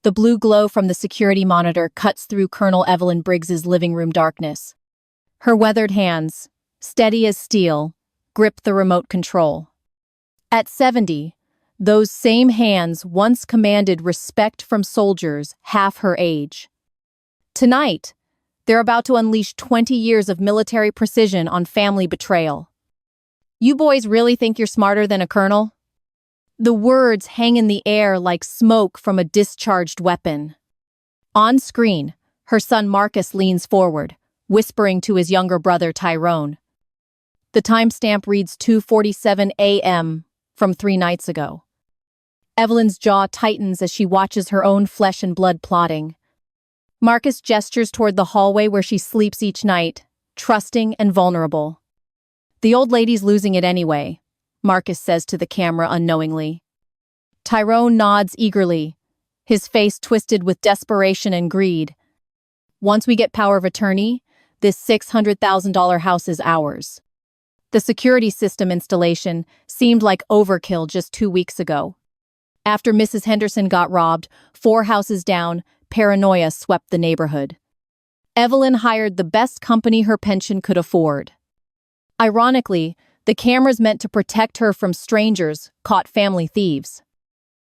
The blue glow from the security monitor cuts through Colonel Evelyn Briggs's living room darkness. Her weathered hands, steady as steel, grip the remote control. At 70, those same hands once commanded respect from soldiers half her age. Tonight, they're about to unleash 20 years of military precision on family betrayal. You boys really think you're smarter than a colonel? The words hang in the air like smoke from a discharged weapon. On screen, her son Marcus leans forward, whispering to his younger brother Tyrone. The timestamp reads 2:47 a.m. from 3 nights ago. Evelyn's jaw tightens as she watches her own flesh and blood plotting. Marcus gestures toward the hallway where she sleeps each night, trusting and vulnerable. The old lady's losing it anyway, Marcus says to the camera unknowingly. Tyrone nods eagerly, his face twisted with desperation and greed. Once we get power of attorney, this $600,000 house is ours. The security system installation seemed like overkill just 2 weeks ago. After Mrs. Henderson got robbed, 4 houses down, paranoia swept the neighborhood. Evelyn hired the best company her pension could afford. Ironically, the cameras meant to protect her from strangers caught family thieves.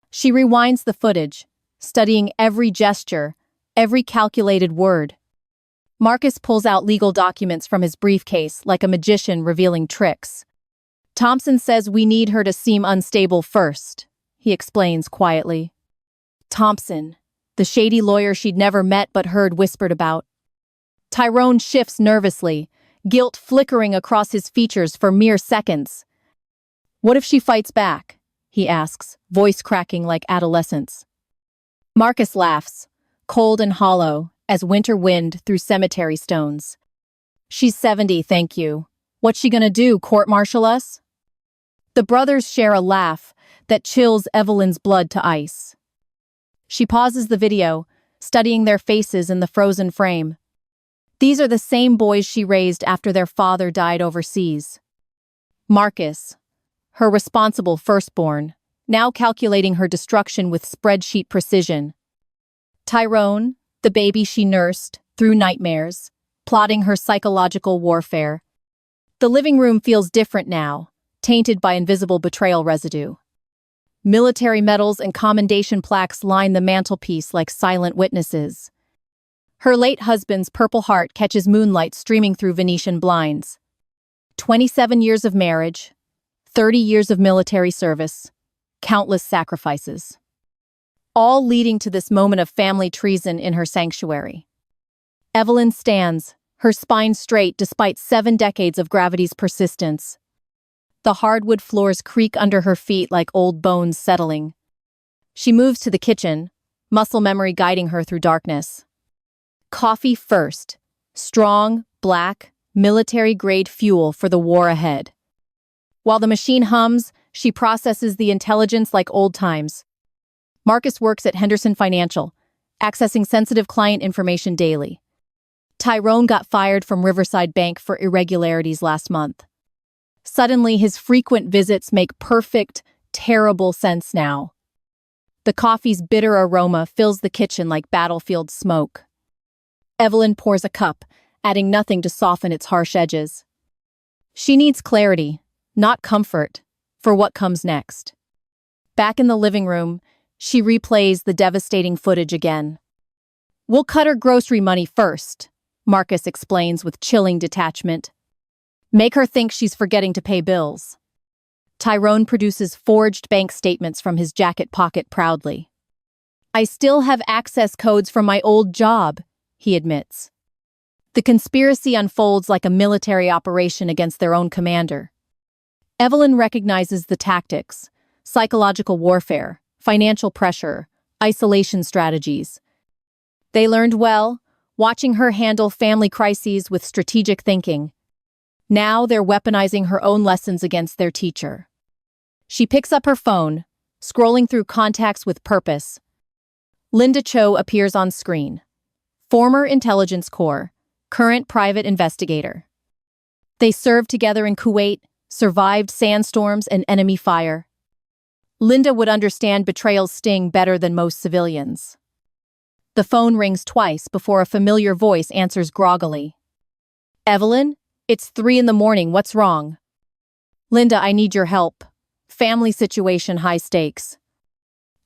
She rewinds the footage, studying every gesture, every calculated word. Marcus pulls out legal documents from his briefcase like a magician revealing tricks. Thompson says we need her to seem unstable first, he explains quietly. Thompson, the shady lawyer she'd never met but heard whispered about. Tyrone shifts nervously, guilt flickering across his features for mere seconds. What if she fights back? He asks, voice cracking like adolescence. Marcus laughs, cold and hollow, as winter wind through cemetery stones. She's 70, thank you. What's she gonna do, court-martial us? The brothers share a laugh that chills Evelyn's blood to ice. She pauses the video, studying their faces in the frozen frame. These are the same boys she raised after their father died overseas. Marcus, her responsible firstborn, now calculating her destruction with spreadsheet precision. Tyrone, the baby she nursed through nightmares, plotting her psychological warfare. The living room feels different now, tainted by invisible betrayal residue. Military medals and commendation plaques line the mantelpiece like silent witnesses. Her late husband's Purple Heart catches moonlight streaming through Venetian blinds. 27 years of marriage, 30 years of military service, countless sacrifices. All leading to this moment of family treason in her sanctuary. Evelyn stands, her spine straight despite 7 decades of gravity's persistence. The hardwood floors creak under her feet like old bones settling. She moves to the kitchen, muscle memory guiding her through darkness. Coffee first, strong, black, military-grade fuel for the war ahead. While the machine hums, she processes the intelligence like old times. Marcus works at Henderson Financial, accessing sensitive client information daily. Tyrone got fired from Riverside Bank for irregularities last month. Suddenly, his frequent visits make perfect, terrible sense now. The coffee's bitter aroma fills the kitchen like battlefield smoke. Evelyn pours a cup, adding nothing to soften its harsh edges. She needs clarity, not comfort, for what comes next. Back in the living room, she replays the devastating footage again. We'll cut her grocery money first, Marcus explains with chilling detachment. Make her think she's forgetting to pay bills. Tyrone produces forged bank statements from his jacket pocket proudly. I still have access codes from my old job, he admits. The conspiracy unfolds like a military operation against their own commander. Evelyn recognizes the tactics: psychological warfare, financial pressure, isolation strategies. They learned well, watching her handle family crises with strategic thinking. Now they're weaponizing her own lessons against their teacher. She picks up her phone, scrolling through contacts with purpose. Linda Cho appears on screen. Former Intelligence Corps, current private investigator. They served together in Kuwait, survived sandstorms and enemy fire. Linda would understand betrayal's sting better than most civilians. The phone rings twice before a familiar voice answers groggily. Evelyn? It's 3 in the morning, what's wrong? Linda, I need your help. Family situation, high stakes.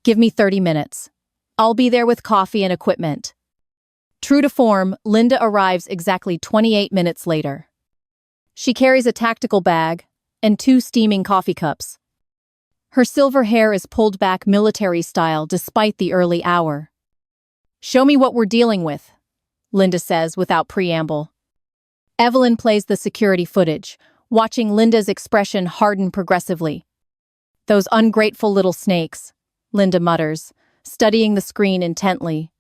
Give me 30 minutes. I'll be there with coffee and equipment. True to form, Linda arrives exactly 28 minutes later. She carries a tactical bag and 2 steaming coffee cups. Her silver hair is pulled back military style despite the early hour. Show me what we're dealing with, Linda says without preamble. Evelyn plays the security footage, watching Linda's expression harden progressively. Those ungrateful little snakes, Linda mutters, studying the screen intently.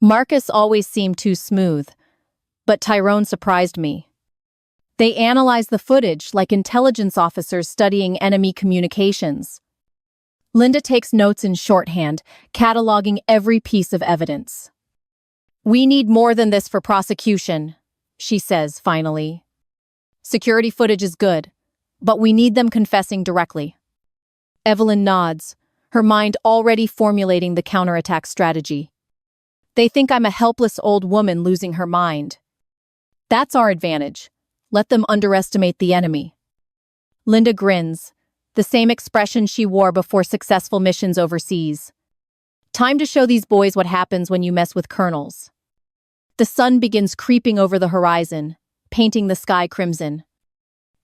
Marcus always seemed too smooth, but Tyrone surprised me. They analyze the footage like intelligence officers studying enemy communications. Linda takes notes in shorthand, cataloging every piece of evidence. We need more than this for prosecution, she says finally. Security footage is good, but we need them confessing directly. Evelyn nods, her mind already formulating the counterattack strategy. They think I'm a helpless old woman losing her mind. That's our advantage. Let them underestimate the enemy. Linda grins, the same expression she wore before successful missions overseas. Time to show these boys what happens when you mess with colonels. The sun begins creeping over the horizon, painting the sky crimson.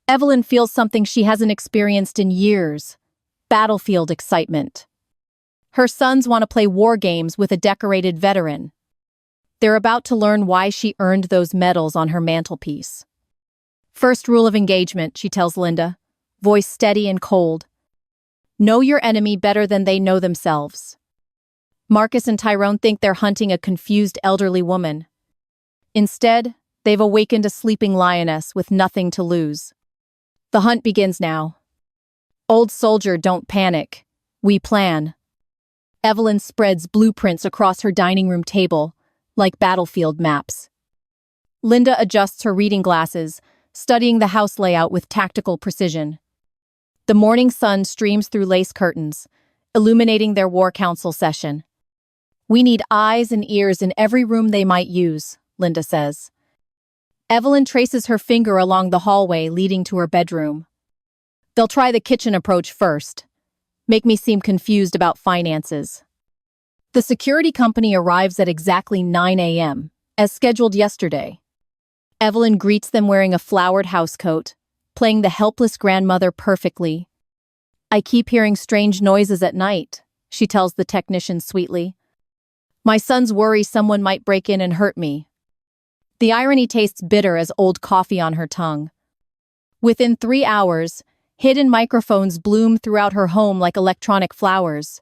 Evelyn feels something she hasn't experienced in years: battlefield excitement. Her sons want to play war games with a decorated veteran. They're about to learn why she earned those medals on her mantelpiece. First rule of engagement, she tells Linda, voice steady and cold. Know your enemy better than they know themselves. Marcus and Tyrone think they're hunting a confused elderly woman. Instead, they've awakened a sleeping lioness with nothing to lose. The hunt begins now. Old soldier, don't panic. We plan. Evelyn spreads blueprints across her dining room table, like battlefield maps. Linda adjusts her reading glasses, studying the house layout with tactical precision. The morning sun streams through lace curtains, illuminating their war council session. We need eyes and ears in every room they might use, Linda says. Evelyn traces her finger along the hallway leading to her bedroom. They'll try the kitchen approach first. Make me seem confused about finances. The security company arrives at exactly 9 a.m., as scheduled yesterday. Evelyn greets them wearing a flowered housecoat, playing the helpless grandmother perfectly. I keep hearing strange noises at night, she tells the technician sweetly. My sons worry someone might break in and hurt me. The irony tastes bitter as old coffee on her tongue. Within 3 hours, hidden microphones bloom throughout her home like electronic flowers.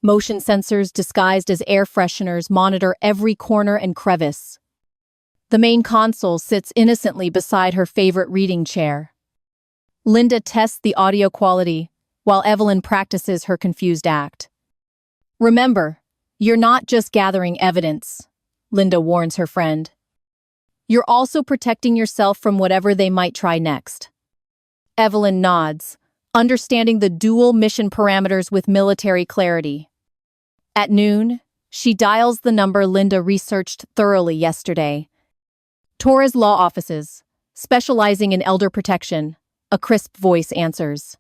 Motion sensors disguised as air fresheners monitor every corner and crevice. The main console sits innocently beside her favorite reading chair. Linda tests the audio quality, while Evelyn practices her confused act. Remember, you're not just gathering evidence, Linda warns her friend. You're also protecting yourself from whatever they might try next. Evelyn nods, understanding the dual mission parameters with military clarity. At noon, she dials the number Linda researched thoroughly yesterday. Torres Law Offices, specializing in elder protection, a crisp voice answers.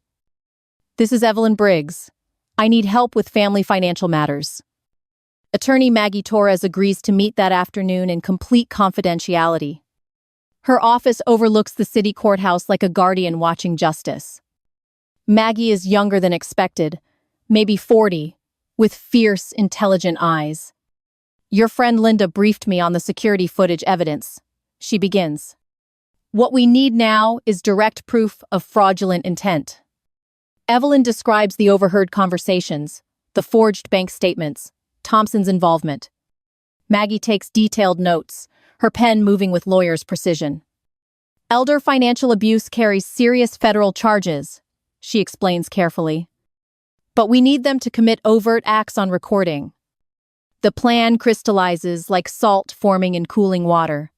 This is Evelyn Briggs. I need help with family financial matters. Attorney Maggie Torres agrees to meet that afternoon in complete confidentiality. Her office overlooks the city courthouse like a guardian watching justice. Maggie is younger than expected, maybe 40, with fierce, intelligent eyes. Your friend Linda briefed me on the security footage evidence. She begins. What we need now is direct proof of fraudulent intent. Evelyn describes the overheard conversations, the forged bank statements, Thompson's involvement. Maggie takes detailed notes, her pen moving with lawyer's precision. Elder financial abuse carries serious federal charges, she explains carefully. But we need them to commit overt acts on recording. The plan crystallizes like salt forming in cooling water.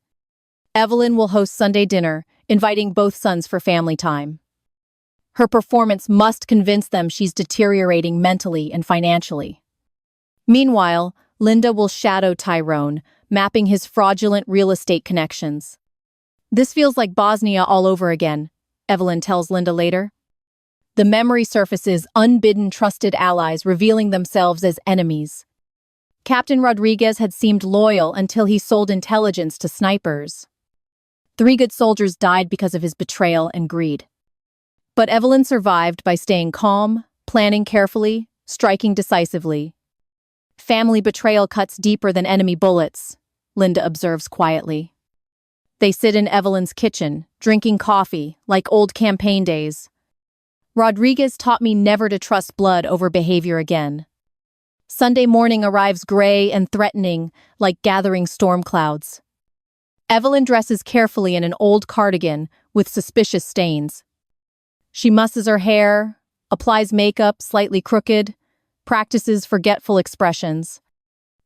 Evelyn will host Sunday dinner, inviting both sons for family time. Her performance must convince them she's deteriorating mentally and financially. Meanwhile, Linda will shadow Tyrone, mapping his fraudulent real estate connections. This feels like Bosnia all over again, Evelyn tells Linda later. The memory surfaces unbidden trusted allies revealing themselves as enemies. Captain Rodriguez had seemed loyal until he sold intelligence to snipers. 3 good soldiers died because of his betrayal and greed. But Evelyn survived by staying calm, planning carefully, striking decisively. Family betrayal cuts deeper than enemy bullets, Linda observes quietly. They sit in Evelyn's kitchen, drinking coffee, like old campaign days. Rodriguez taught me never to trust blood over behavior again. Sunday morning arrives gray and threatening, like gathering storm clouds. Evelyn dresses carefully in an old cardigan with suspicious stains. She musses her hair, applies makeup slightly crooked, practices forgetful expressions.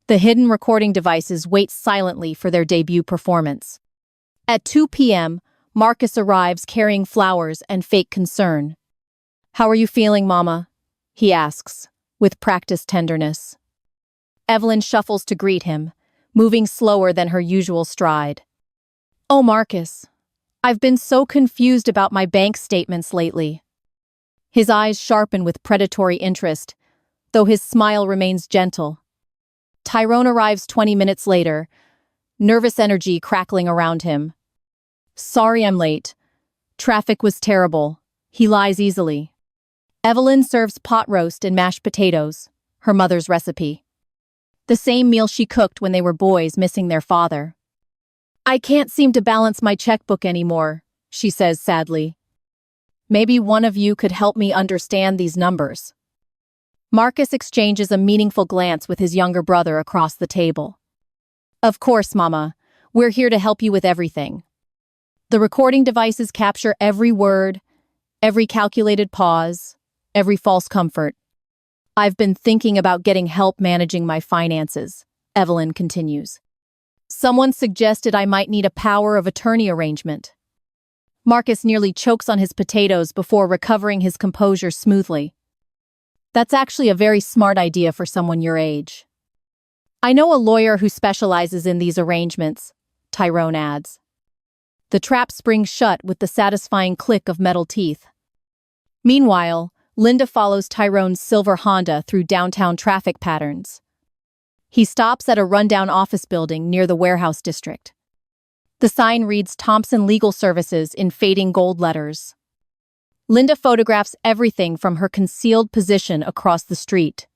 The hidden recording devices wait silently for their debut performance. At 2 p.m., Marcus arrives carrying flowers and fake concern. "How are you feeling, Mama?" he asks, with practiced tenderness. Evelyn shuffles to greet him, moving slower than her usual stride. "Oh, Marcus, I've been so confused about my bank statements lately." His eyes sharpen with predatory interest, though his smile remains gentle. Tyrone arrives 20 minutes later, nervous energy crackling around him. "Sorry I'm late. Traffic was terrible." He lies easily. Evelyn serves pot roast and mashed potatoes, her mother's recipe. The same meal she cooked when they were boys missing their father. "I can't seem to balance my checkbook anymore," she says sadly. "Maybe one of you could help me understand these numbers." Marcus exchanges a meaningful glance with his younger brother across the table. "Of course, Mama. We're here to help you with everything." The recording devices capture every word, every calculated pause, every false comfort. "I've been thinking about getting help managing my finances," Evelyn continues. "Someone suggested I might need a power of attorney arrangement." Marcus nearly chokes on his potatoes before recovering his composure smoothly. "That's actually a very smart idea for someone your age." "I know a lawyer who specializes in these arrangements," Tyrone adds. The trap springs shut with the satisfying click of metal teeth. Meanwhile, Linda follows Tyrone's silver Honda through downtown traffic patterns. He stops at a rundown office building near the warehouse district. The sign reads Thompson Legal Services in fading gold letters. Linda photographs everything from her concealed position across the street.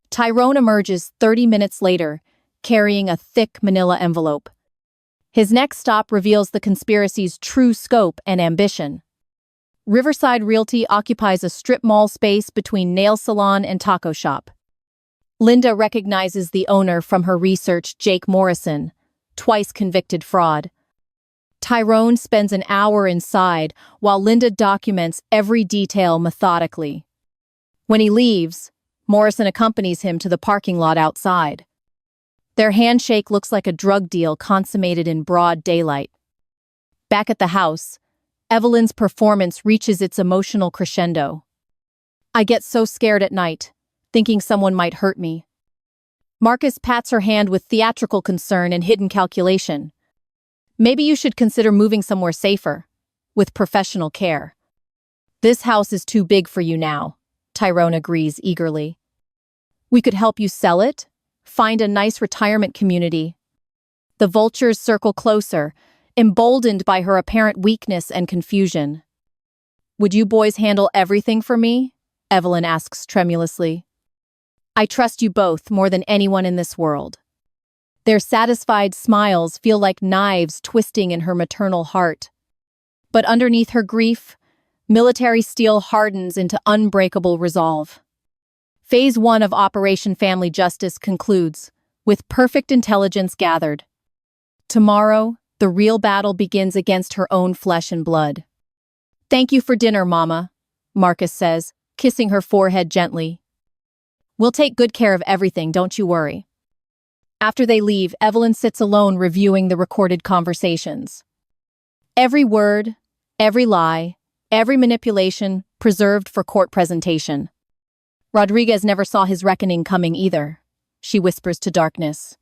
Tyrone emerges 30 minutes later, carrying a thick manila envelope. His next stop reveals the conspiracy's true scope and ambition. Riverside Realty occupies a strip mall space between nail salon and taco shop. Linda recognizes the owner from her research, Jake Morrison, twice convicted fraud. Tyrone spends an hour inside while Linda documents every detail methodically. When he leaves, Morrison accompanies him to the parking lot outside. Their handshake looks like a drug deal consummated in broad daylight. Back at the house, Evelyn's performance reaches its emotional crescendo. "I get so scared at night, thinking someone might hurt me." Marcus pats her hand with theatrical concern and hidden calculation. "Maybe you should consider moving somewhere safer, with professional care." "This house is too big for you now," Tyrone agrees eagerly. "We could help you sell it, find a nice retirement community." The vultures circle closer, emboldened by her apparent weakness and confusion. "Would you boys handle everything for me?" Evelyn asks tremulously. "I trust you both more than anyone in this world." Their satisfied smiles feel like knives twisting in her maternal heart. But underneath her grief, military steel hardens into unbreakable resolve. Phase 1 of Operation Family Justice concludes, with perfect intelligence gathered. Tomorrow, the real battle begins against her own flesh and blood. "Thank you for dinner, Mama," Marcus says, kissing her forehead gently. "We'll take good care of everything, don't you worry." After they leave, Evelyn sits alone reviewing the recorded conversations. Every word, every lie, every manipulation preserved for court presentation. Rodriguez never saw his reckoning coming either. she whispers to darkness.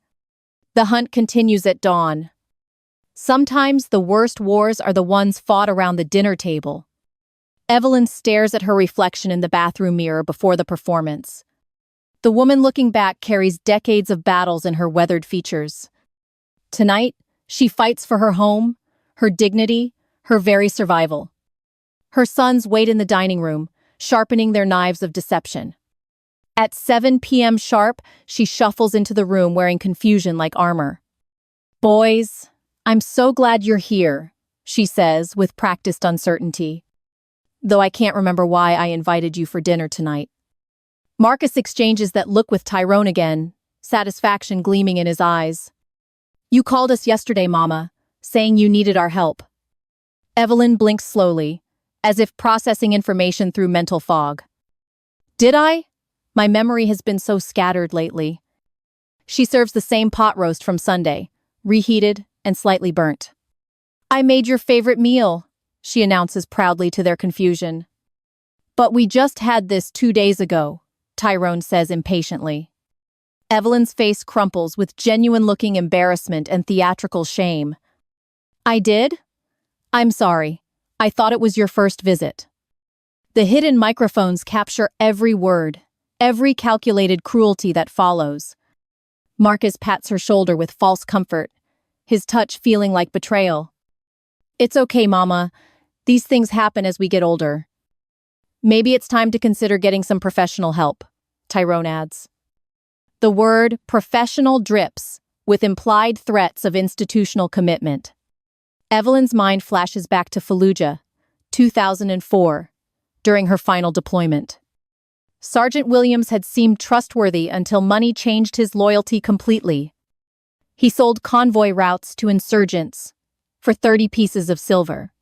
The hunt continues at dawn. Sometimes the worst wars are the ones fought around the dinner table. Evelyn stares at her reflection in the bathroom mirror before the performance. The woman looking back carries decades of battles in her weathered features. Tonight, she fights for her home, her dignity, her very survival. Her sons wait in the dining room, sharpening their knives of deception. At 7 p.m. sharp, she shuffles into the room wearing confusion like armor. "Boys, I'm so glad you're here," she says with practiced uncertainty. "Though I can't remember why I invited you for dinner tonight." Marcus exchanges that look with Tyrone again, satisfaction gleaming in his eyes. "You called us yesterday, Mama, saying you needed our help." Evelyn blinks slowly, as if processing information through mental fog. "Did I? My memory has been so scattered lately." She serves the same pot roast from Sunday, reheated and slightly burnt. "I made your favorite meal," she announces proudly to their confusion. "But we just had this 2 days ago," Tyrone says impatiently. Evelyn's face crumples with genuine-looking embarrassment and theatrical shame. "I did? I'm sorry. I thought it was your first visit." The hidden microphones capture every word, every calculated cruelty that follows. Marcus pats her shoulder with false comfort, his touch feeling like betrayal. "It's okay, Mama. These things happen as we get older." "Maybe it's time to consider getting some professional help," Tyrone adds. The word professional drips, with implied threats of institutional commitment. Evelyn's mind flashes back to Fallujah, 2004, during her final deployment. Sergeant Williams had seemed trustworthy until money changed his loyalty completely. He sold convoy routes to insurgents for 30 pieces of silver.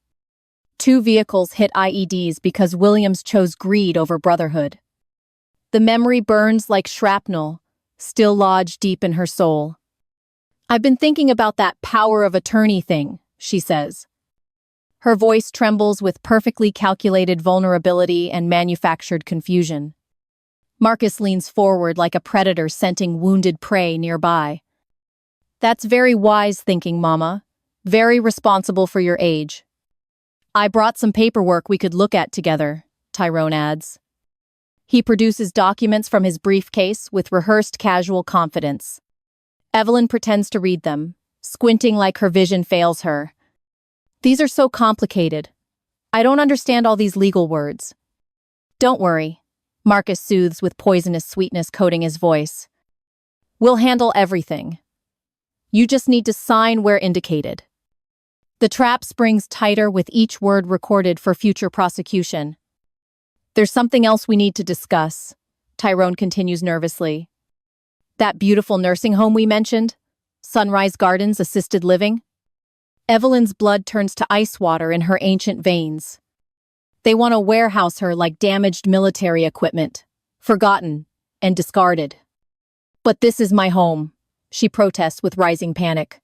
2 vehicles hit IEDs because Williams chose greed over brotherhood. The memory burns like shrapnel, still lodged deep in her soul. "I've been thinking about that power of attorney thing," she says. Her voice trembles with perfectly calculated vulnerability and manufactured confusion. Marcus leans forward like a predator scenting wounded prey nearby. "That's very wise thinking, Mama. Very responsible for your age." "I brought some paperwork we could look at together," Tyrone adds. He produces documents from his briefcase with rehearsed casual confidence. Evelyn pretends to read them, squinting like her vision fails her. "These are so complicated. I don't understand all these legal words." "Don't worry," Marcus soothes with poisonous sweetness coating his voice. "We'll handle everything. You just need to sign where indicated." The trap springs tighter with each word recorded for future prosecution. "There's something else we need to discuss," Tyrone continues nervously. "That beautiful nursing home we mentioned? Sunrise Gardens Assisted Living?" Evelyn's blood turns to ice water in her ancient veins. They want to warehouse her like damaged military equipment, forgotten and discarded. "But this is my home," she protests with rising panic.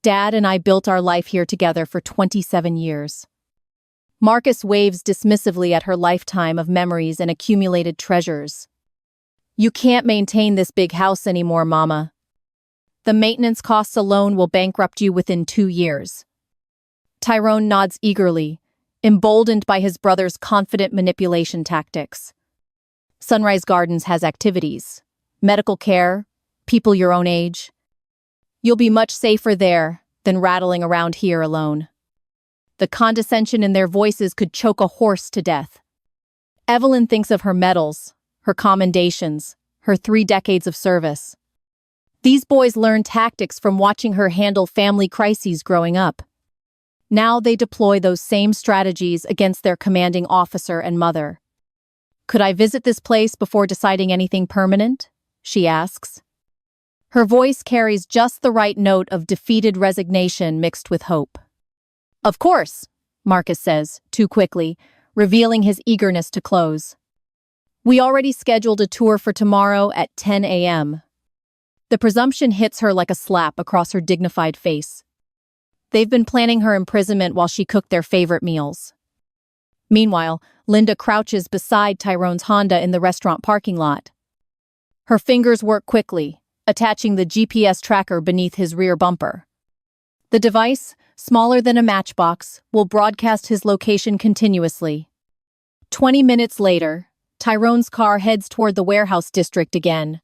"Dad and I built our life here together for 27 years. Marcus waves dismissively at her lifetime of memories and accumulated treasures. "You can't maintain this big house anymore, Mama. The maintenance costs alone will bankrupt you within 2 years." Tyrone nods eagerly, emboldened by his brother's confident manipulation tactics. Sunrise Gardens has activities, medical care, people your own age. You'll be much safer there than rattling around here alone. The condescension in their voices could choke a horse to death. Evelyn thinks of her medals, her commendations, her 3 decades of service. These boys learned tactics from watching her handle family crises growing up. Now they deploy those same strategies against their commanding officer and mother. "Could I visit this place before deciding anything permanent?" she asks. Her voice carries just the right note of defeated resignation mixed with hope. "Of course," Marcus says, too quickly, revealing his eagerness to close. "We already scheduled a tour for tomorrow at 10 a.m. The presumption hits her like a slap across her dignified face. They've been planning her imprisonment while she cooked their favorite meals. Meanwhile, Linda crouches beside Tyrone's Honda in the restaurant parking lot. Her fingers work quickly, attaching the GPS tracker beneath his rear bumper. The device, smaller than a matchbox, will broadcast his location continuously. 20 minutes later, Tyrone's car heads toward the warehouse district again.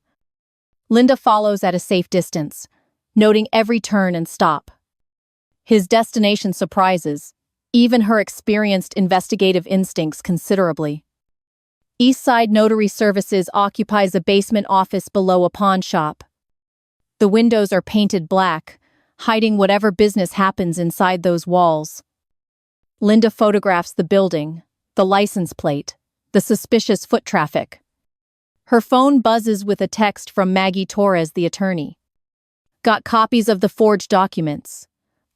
Linda follows at a safe distance, noting every turn and stop. His destination surprises even her experienced investigative instincts considerably. Eastside Notary Services occupies a basement office below a pawn shop. The windows are painted black, hiding whatever business happens inside those walls. Linda photographs the building, the license plate, the suspicious foot traffic. Her phone buzzes with a text from Maggie Torres, the attorney. Got copies of the forged documents.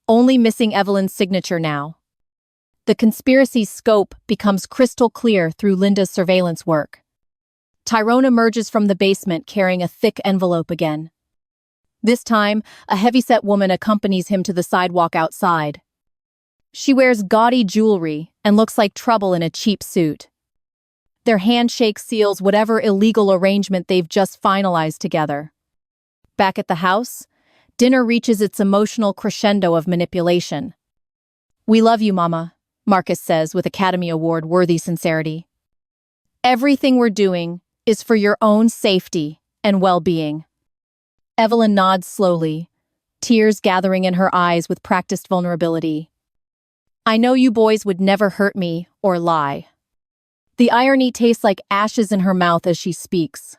Only missing Evelyn's signature now. The conspiracy's scope becomes crystal clear through Linda's surveillance work. Tyrone emerges from the basement carrying a thick envelope again. This time, a heavyset woman accompanies him to the sidewalk outside. She wears gaudy jewelry and looks like trouble in a cheap suit. Their handshake seals whatever illegal arrangement they've just finalized together. Back at the house, dinner reaches its emotional crescendo of manipulation. "We love you, Mama," Marcus says with Academy Award-worthy sincerity. "Everything we're doing is for your own safety and well-being." Evelyn nods slowly, tears gathering in her eyes with practiced vulnerability. "I know you boys would never hurt me or lie." The irony tastes like ashes in her mouth as she speaks.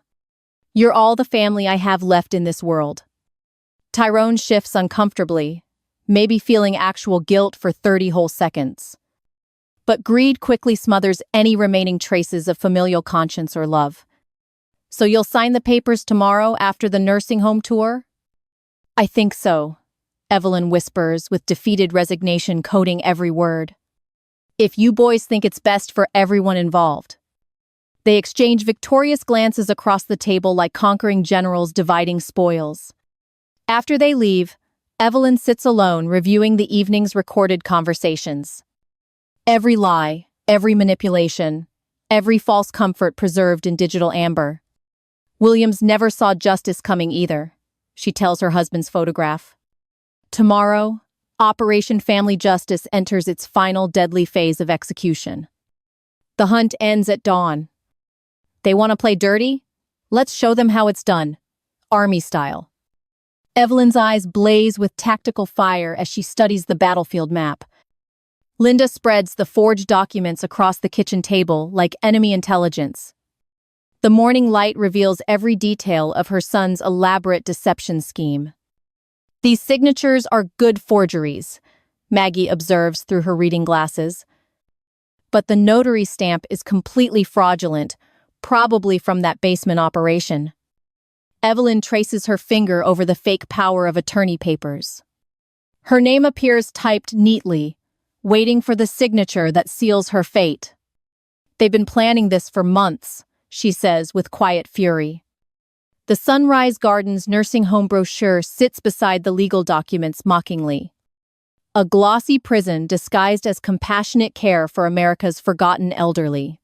"You're all the family I have left in this world." Tyrone shifts uncomfortably, maybe feeling actual guilt for 30 whole seconds. But greed quickly smothers any remaining traces of familial conscience or love. "So you'll sign the papers tomorrow after the nursing home tour?" "I think so," Evelyn whispers with defeated resignation coating every word. "If you boys think it's best for everyone involved." They exchange victorious glances across the table like conquering generals dividing spoils. After they leave, Evelyn sits alone reviewing the evening's recorded conversations. Every lie, every manipulation, every false comfort preserved in digital amber. Williams never saw justice coming either, she tells her husband's photograph. Tomorrow, Operation Family Justice enters its final deadly phase of execution. The hunt ends at dawn. They want to play dirty? Let's show them how it's done. Army style. Evelyn's eyes blaze with tactical fire as she studies the battlefield map. Linda spreads the forged documents across the kitchen table like enemy intelligence. The morning light reveals every detail of her son's elaborate deception scheme. "These signatures are good forgeries," Maggie observes through her reading glasses. "But the notary stamp is completely fraudulent, probably from that basement operation." Evelyn traces her finger over the fake power of attorney papers. Her name appears typed neatly, waiting for the signature that seals her fate. "They've been planning this for months," she says with quiet fury. The Sunrise Gardens nursing home brochure sits beside the legal documents mockingly. A glossy prison disguised as compassionate care for America's forgotten elderly.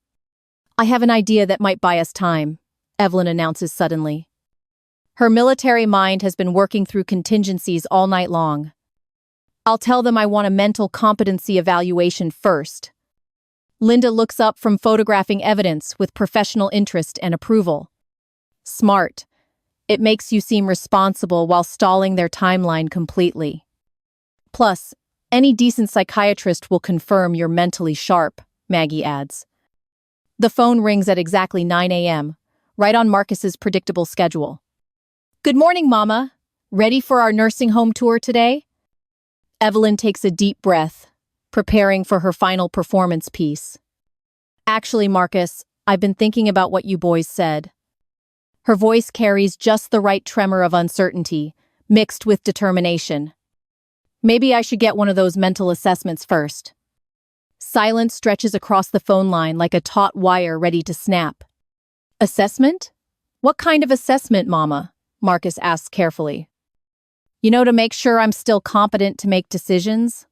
"I have an idea that might buy us time," Evelyn announces suddenly. Her military mind has been working through contingencies all night long. "I'll tell them I want a mental competency evaluation first." Linda looks up from photographing evidence with professional interest and approval. "Smart. It makes you seem responsible while stalling their timeline completely. Plus, any decent psychiatrist will confirm you're mentally sharp," Maggie adds. The phone rings at exactly 9 a.m., right on Marcus's predictable schedule. "Good morning, Mama. Ready for our nursing home tour today?" Evelyn takes a deep breath, preparing for her final performance piece. "Actually, Marcus, I've been thinking about what you boys said." Her voice carries just the right tremor of uncertainty, mixed with determination. "Maybe I should get one of those mental assessments first." Silence stretches across the phone line like a taut wire ready to snap. "Assessment? What kind of assessment, Mama?" Marcus asks carefully. To make sure I'm still competent to make decisions."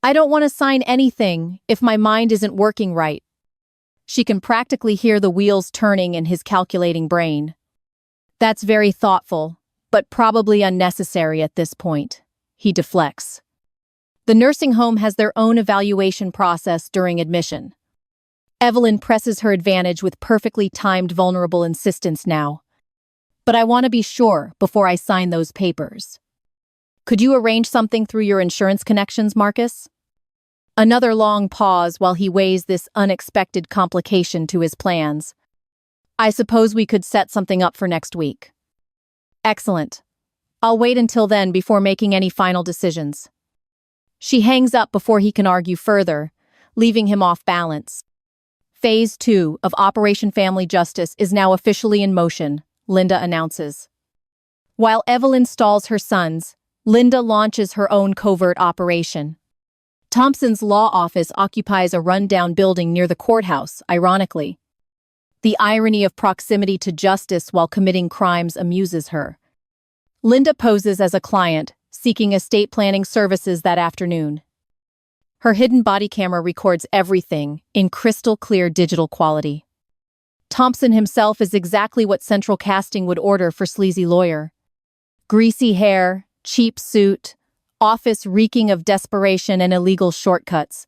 "I don't want to sign anything if my mind isn't working right." She can practically hear the wheels turning in his calculating brain. That's very thoughtful, but probably unnecessary at this point. He deflects. The nursing home has their own evaluation process during admission. Evelyn presses her advantage with perfectly timed vulnerable insistence now. But I want to be sure before I sign those papers. Could you arrange something through your insurance connections, Marcus? Another long pause while he weighs this unexpected complication to his plans. I suppose we could set something up for next week. Excellent. I'll wait until then before making any final decisions. She hangs up before he can argue further, leaving him off balance. Phase 2 of Operation Family Justice is now officially in motion, Linda announces. While Evelyn stalls her sons, Linda launches her own covert operation. Thompson's law office occupies a rundown building near the courthouse, ironically. The irony of proximity to justice while committing crimes amuses her. Linda poses as a client, seeking estate planning services that afternoon. Her hidden body camera records everything in crystal-clear digital quality. Thompson himself is exactly what central casting would order for sleazy lawyer. Greasy hair, cheap suit, office reeking of desperation and illegal shortcuts.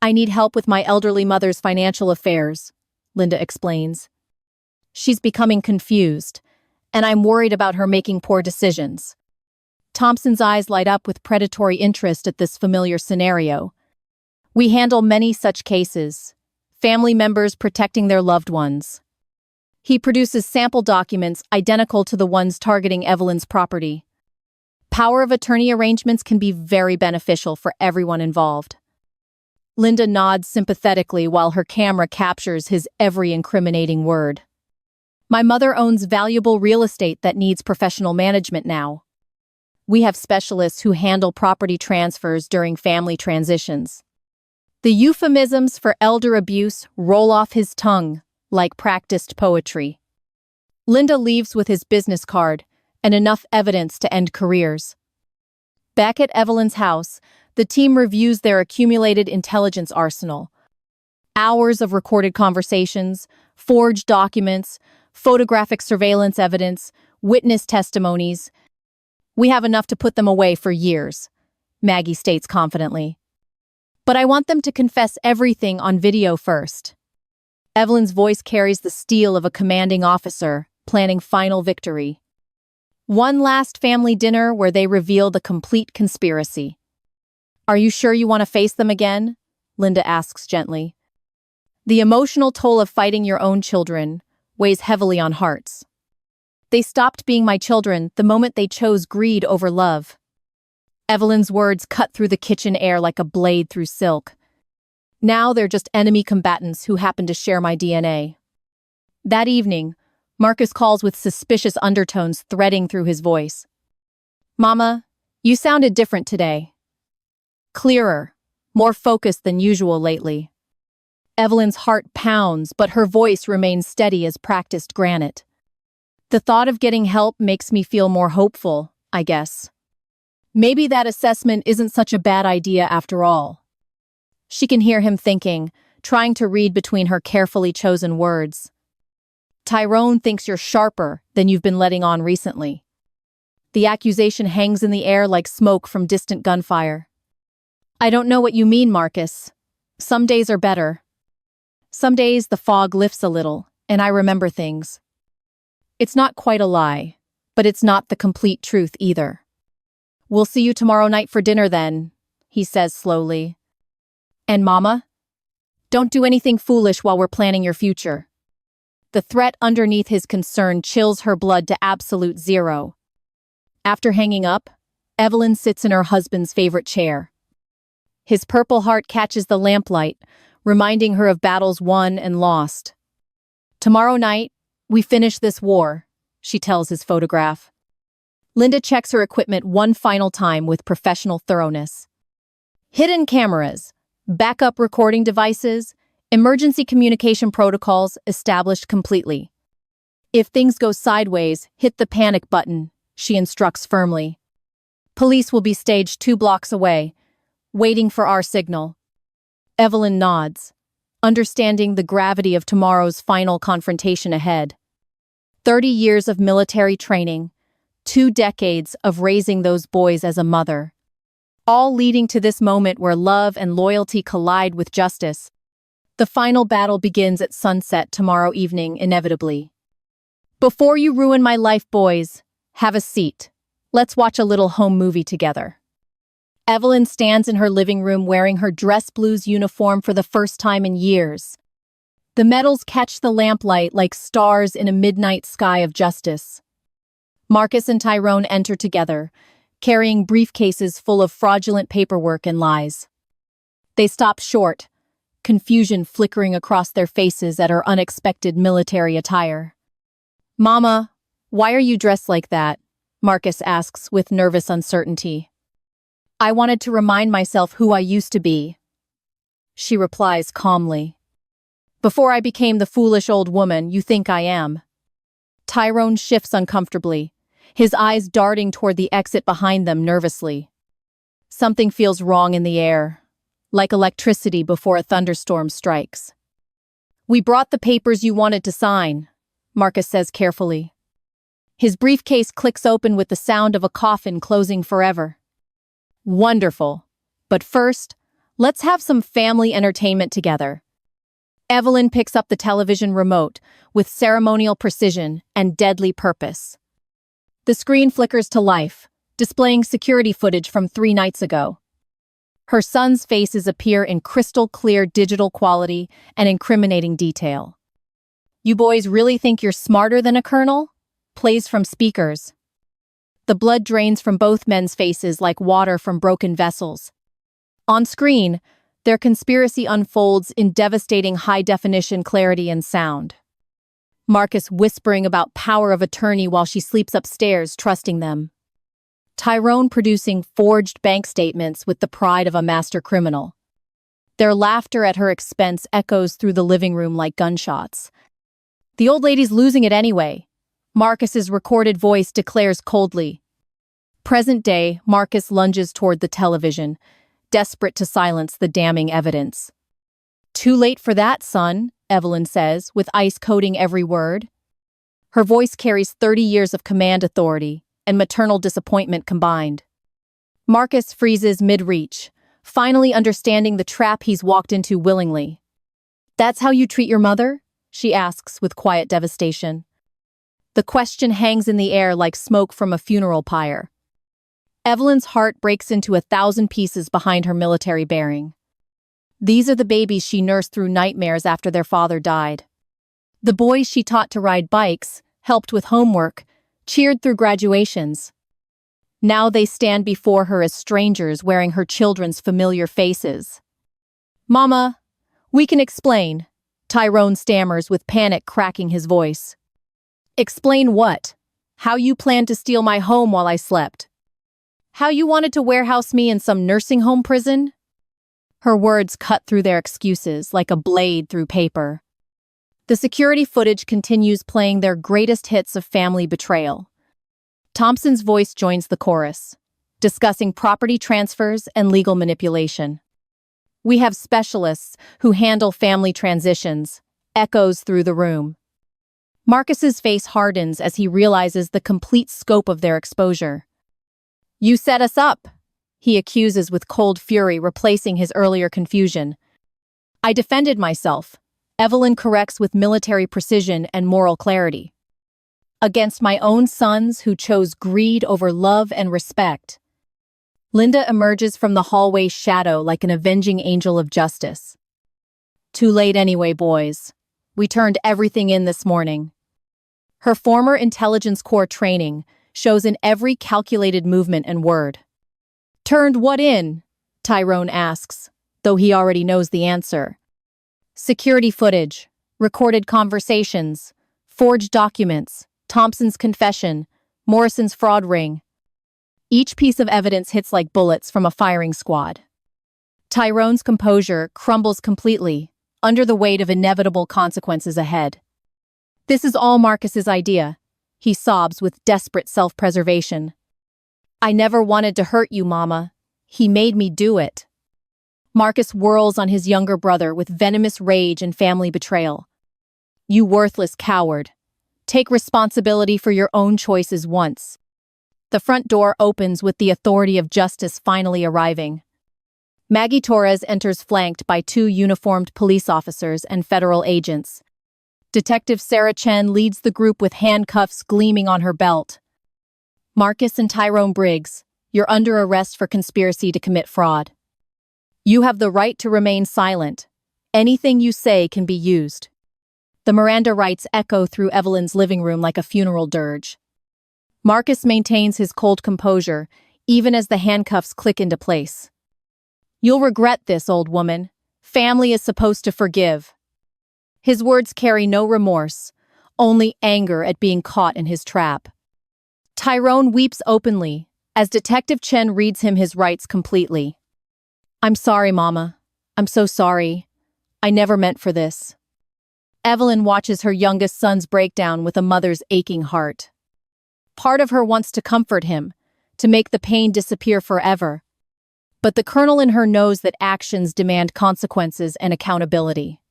I need help with my elderly mother's financial affairs, Linda explains. She's becoming confused, and I'm worried about her making poor decisions. Thompson's eyes light up with predatory interest at this familiar scenario. We handle many such cases, family members protecting their loved ones. He produces sample documents identical to the ones targeting Evelyn's property. Power of attorney arrangements can be very beneficial for everyone involved. Linda nods sympathetically while her camera captures his every incriminating word. My mother owns valuable real estate that needs professional management now. We have specialists who handle property transfers during family transitions. The euphemisms for elder abuse roll off his tongue like practiced poetry. Linda leaves with his business card and enough evidence to end careers. Back at Evelyn's house, the team reviews their accumulated intelligence arsenal. Hours of recorded conversations, forged documents, photographic surveillance evidence, witness testimonies. We have enough to put them away for years, Maggie states confidently. But I want them to confess everything on video first. Evelyn's voice carries the steel of a commanding officer, planning final victory. One last family dinner where they reveal the complete conspiracy. Are you sure you want to face them again? Linda asks gently. The emotional toll of fighting your own children weighs heavily on hearts. They stopped being my children the moment they chose greed over love. Evelyn's words cut through the kitchen air like a blade through silk. Now they're just enemy combatants who happen to share my DNA. That evening, Marcus calls with suspicious undertones threading through his voice. Mama, you sounded different today. Clearer, more focused than usual lately. Evelyn's heart pounds, but her voice remains steady as practiced granite. The thought of getting help makes me feel more hopeful, I guess. Maybe that assessment isn't such a bad idea after all. She can hear him thinking, trying to read between her carefully chosen words. Tyrone thinks you're sharper than you've been letting on recently. The accusation hangs in the air like smoke from distant gunfire. I don't know what you mean, Marcus. Some days are better. Some days the fog lifts a little, and I remember things. It's not quite a lie, but it's not the complete truth either. We'll see you tomorrow night for dinner then, he says slowly. And Mama? Don't do anything foolish while we're planning your future. The threat underneath his concern chills her blood to absolute zero. After hanging up, Evelyn sits in her husband's favorite chair. His purple heart catches the lamplight, reminding her of battles won and lost. Tomorrow night, we finish this war, she tells his photograph. Linda checks her equipment one final time with professional thoroughness. Hidden cameras, backup recording devices, emergency communication protocols established completely. If things go sideways, hit the panic button, she instructs firmly. Police will be staged 2 blocks away, waiting for our signal. Evelyn nods, understanding the gravity of tomorrow's final confrontation ahead. 30 years of military training, 2 decades of raising those boys as a mother, all leading to this moment where love and loyalty collide with justice. The final battle begins at sunset tomorrow evening, inevitably. Before you ruin my life, boys, have a seat. Let's watch a little home movie together. Evelyn stands in her living room wearing her dress blues uniform for the first time in years. The medals catch the lamplight like stars in a midnight sky of justice. Marcus and Tyrone enter together, carrying briefcases full of fraudulent paperwork and lies. They stop short, confusion flickering across their faces at her unexpected military attire. "Mama, why are you dressed like that?" Marcus asks with nervous uncertainty. "I wanted to remind myself who I used to be," she replies calmly. "Before I became the foolish old woman you think I am." Tyrone shifts uncomfortably, his eyes darting toward the exit behind them nervously. Something feels wrong in the air, like electricity before a thunderstorm strikes. "We brought the papers you wanted to sign," Marcus says carefully. His briefcase clicks open with the sound of a coffin closing forever. "Wonderful. But first, let's have some family entertainment together." Evelyn picks up the television remote with ceremonial precision and deadly purpose. The screen flickers to life, displaying security footage from 3 nights ago. Her son's faces appear in crystal-clear digital quality and incriminating detail. "You boys really think you're smarter than a colonel?" plays from speakers. The blood drains from both men's faces like water from broken vessels. On screen, their conspiracy unfolds in devastating high-definition clarity and sound. Marcus whispering about power of attorney while she sleeps upstairs, trusting them. Tyrone producing forged bank statements with the pride of a master criminal. Their laughter at her expense echoes through the living room like gunshots. "The old lady's losing it anyway," Marcus's recorded voice declares coldly. Present day, Marcus lunges toward the television, desperate to silence the damning evidence. "Too late for that, son," Evelyn says, with ice coating every word. Her voice carries 30 years of command authority and maternal disappointment combined. Marcus freezes mid-reach, finally understanding the trap he's walked into willingly. "That's how you treat your mother?" she asks with quiet devastation. The question hangs in the air like smoke from a funeral pyre. Evelyn's heart breaks into 1,000 pieces behind her military bearing. These are the babies she nursed through nightmares after their father died. The boys she taught to ride bikes, helped with homework, cheered through graduations. Now they stand before her as strangers wearing her children's familiar faces. "Mama, we can explain," Tyrone stammers with panic cracking his voice. "Explain what? How you planned to steal my home while I slept? How you wanted to warehouse me in some nursing home prison?" Her words cut through their excuses like a blade through paper. The security footage continues playing their greatest hits of family betrayal. Thompson's voice joins the chorus, discussing property transfers and legal manipulation. "We have specialists who handle family transitions," echoes through the room. Marcus's face hardens as he realizes the complete scope of their exposure. "You set us up," he accuses with cold fury, replacing his earlier confusion. "I defended myself," Evelyn corrects with military precision and moral clarity. "Against my own sons who chose greed over love and respect." Linda emerges from the hallway's shadow like an avenging angel of justice. "Too late anyway, boys. We turned everything in this morning." Her former intelligence corps training shows in every calculated movement and word. "Turned what in?" Tyrone asks, though he already knows the answer. Security footage, recorded conversations, forged documents, Thompson's confession, Morrison's fraud ring. Each piece of evidence hits like bullets from a firing squad. Tyrone's composure crumbles completely, under the weight of inevitable consequences ahead. "This is all Marcus's idea," he sobs with desperate self-preservation. "I never wanted to hurt you, Mama. He made me do it." Marcus whirls on his younger brother with venomous rage and family betrayal. "You worthless coward. Take responsibility for your own choices once. The front door opens with the authority of justice finally arriving. Maggie Torres enters flanked by 2 uniformed police officers and federal agents. Detective Sarah Chen leads the group with handcuffs gleaming on her belt. Marcus and Tyrone Briggs, you're under arrest for conspiracy to commit fraud. You have the right to remain silent. Anything you say can be used. The Miranda rights echo through Evelyn's living room like a funeral dirge. Marcus maintains his cold composure, even as the handcuffs click into place. You'll regret this, old woman. Family is supposed to forgive. His words carry no remorse, only anger at being caught in his trap. Tyrone weeps openly, as Detective Chen reads him his rights completely. I'm sorry, Mama. I'm so sorry. I never meant for this. Evelyn watches her youngest son's breakdown with a mother's aching heart. Part of her wants to comfort him, to make the pain disappear forever. But the colonel in her knows that actions demand consequences and accountability.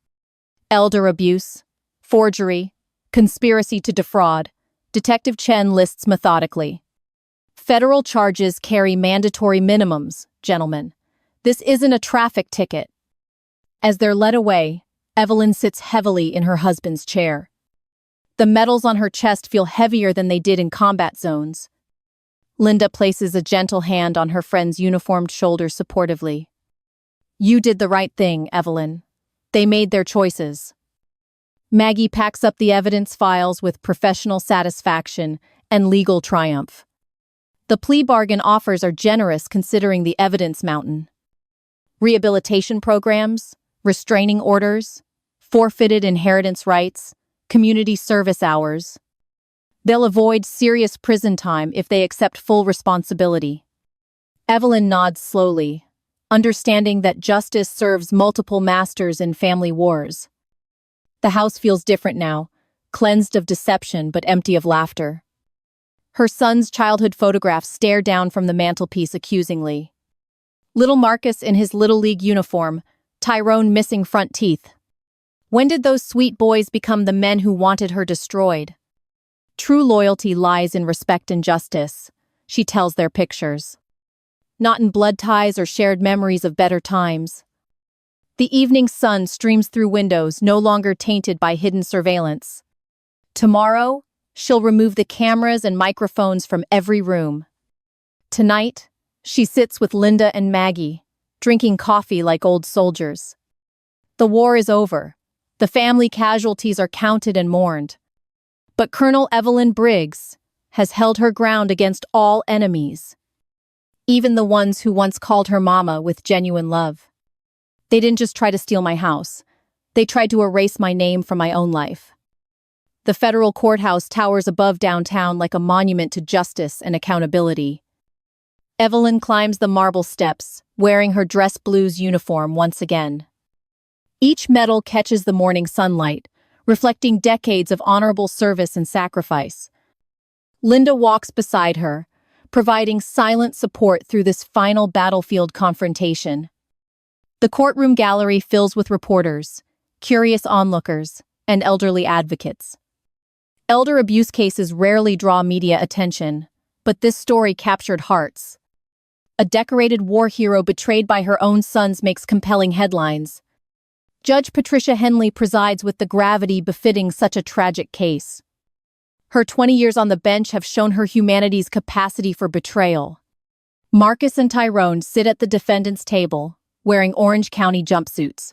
Elder abuse, forgery, conspiracy to defraud, Detective Chen lists methodically. Federal charges carry mandatory minimums, gentlemen. This isn't a traffic ticket. As they're led away, Evelyn sits heavily in her husband's chair. The medals on her chest feel heavier than they did in combat zones. Linda places a gentle hand on her friend's uniformed shoulder supportively. You did the right thing, Evelyn. They made their choices. Maggie packs up the evidence files with professional satisfaction and legal triumph. The plea bargain offers are generous considering the evidence mountain. Rehabilitation programs, restraining orders, forfeited inheritance rights, community service hours. They'll avoid serious prison time if they accept full responsibility. Evelyn nods slowly, understanding that justice serves multiple masters in family wars. The house feels different now, cleansed of deception but empty of laughter. Her son's childhood photographs stare down from the mantelpiece accusingly. Little Marcus in his Little League uniform, Tyrone missing front teeth. When did those sweet boys become the men who wanted her destroyed? True loyalty lies in respect and justice, she tells their pictures. Not in blood ties or shared memories of better times. The evening sun streams through windows no longer tainted by hidden surveillance. Tomorrow, she'll remove the cameras and microphones from every room. Tonight, she sits with Linda and Maggie, drinking coffee like old soldiers. The war is over. The family casualties are counted and mourned. But Colonel Evelyn Briggs has held her ground against all enemies, even the ones who once called her mama with genuine love. They didn't just try to steal my house. They tried to erase my name from my own life. The federal courthouse towers above downtown like a monument to justice and accountability. Evelyn climbs the marble steps, wearing her dress blues uniform once again. Each medal catches the morning sunlight, reflecting decades of honorable service and sacrifice. Linda walks beside her, providing silent support through this final battlefield confrontation. The courtroom gallery fills with reporters, curious onlookers, and elderly advocates. Elder abuse cases rarely draw media attention, but this story captured hearts. A decorated war hero betrayed by her own sons makes compelling headlines. Judge Patricia Henley presides with the gravity befitting such a tragic case. Her 20 years on the bench have shown her humanity's capacity for betrayal. Marcus and Tyrone sit at the defendant's table, wearing Orange County jumpsuits.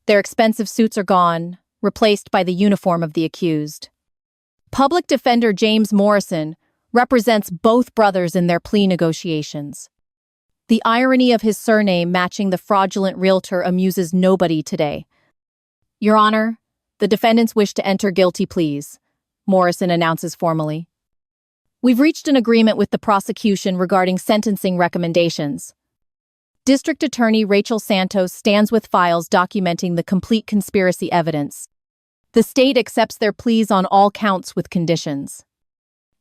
Their expensive suits are gone, replaced by the uniform of the accused. Public Defender James Morrison represents both brothers in their plea negotiations. The irony of his surname matching the fraudulent realtor amuses nobody today. Your Honor, the defendants wish to enter guilty pleas, Morrison announces formally. We've reached an agreement with the prosecution regarding sentencing recommendations. District Attorney Rachel Santos stands with files documenting the complete conspiracy evidence. The state accepts their pleas on all counts with conditions.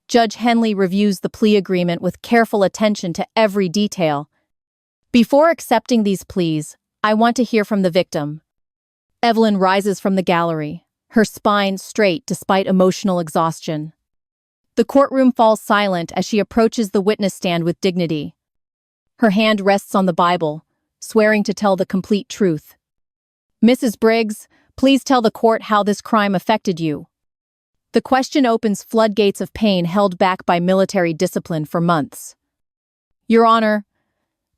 Judge Henley reviews the plea agreement with careful attention to every detail. Before accepting these pleas, I want to hear from the victim. Evelyn rises from the gallery, her spine straight despite emotional exhaustion. The courtroom falls silent as she approaches the witness stand with dignity. Her hand rests on the Bible, swearing to tell the complete truth. "Mrs. Briggs, please tell the court how this crime affected you." The question opens floodgates of pain held back by military discipline for months. "Your Honor,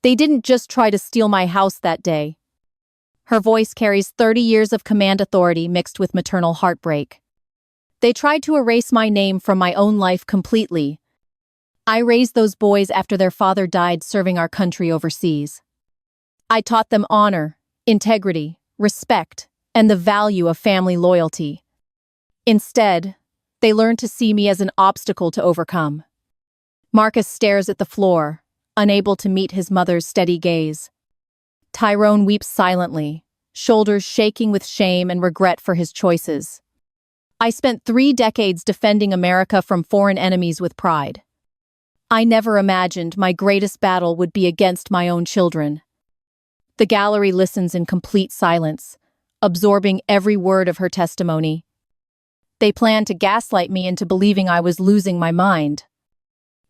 they didn't just try to steal my house that day." Her voice carries 30 years of command authority mixed with maternal heartbreak. "They tried to erase my name from my own life completely. I raised those boys after their father died serving our country overseas. I taught them honor, integrity, respect, and the value of family loyalty. Instead, they learned to see me as an obstacle to overcome." Marcus stares at the floor, unable to meet his mother's steady gaze. Tyrone weeps silently, shoulders shaking with shame and regret for his choices. "I spent 3 decades defending America from foreign enemies with pride. I never imagined my greatest battle would be against my own children." The gallery listens in complete silence, absorbing every word of her testimony. "They planned to gaslight me into believing I was losing my mind.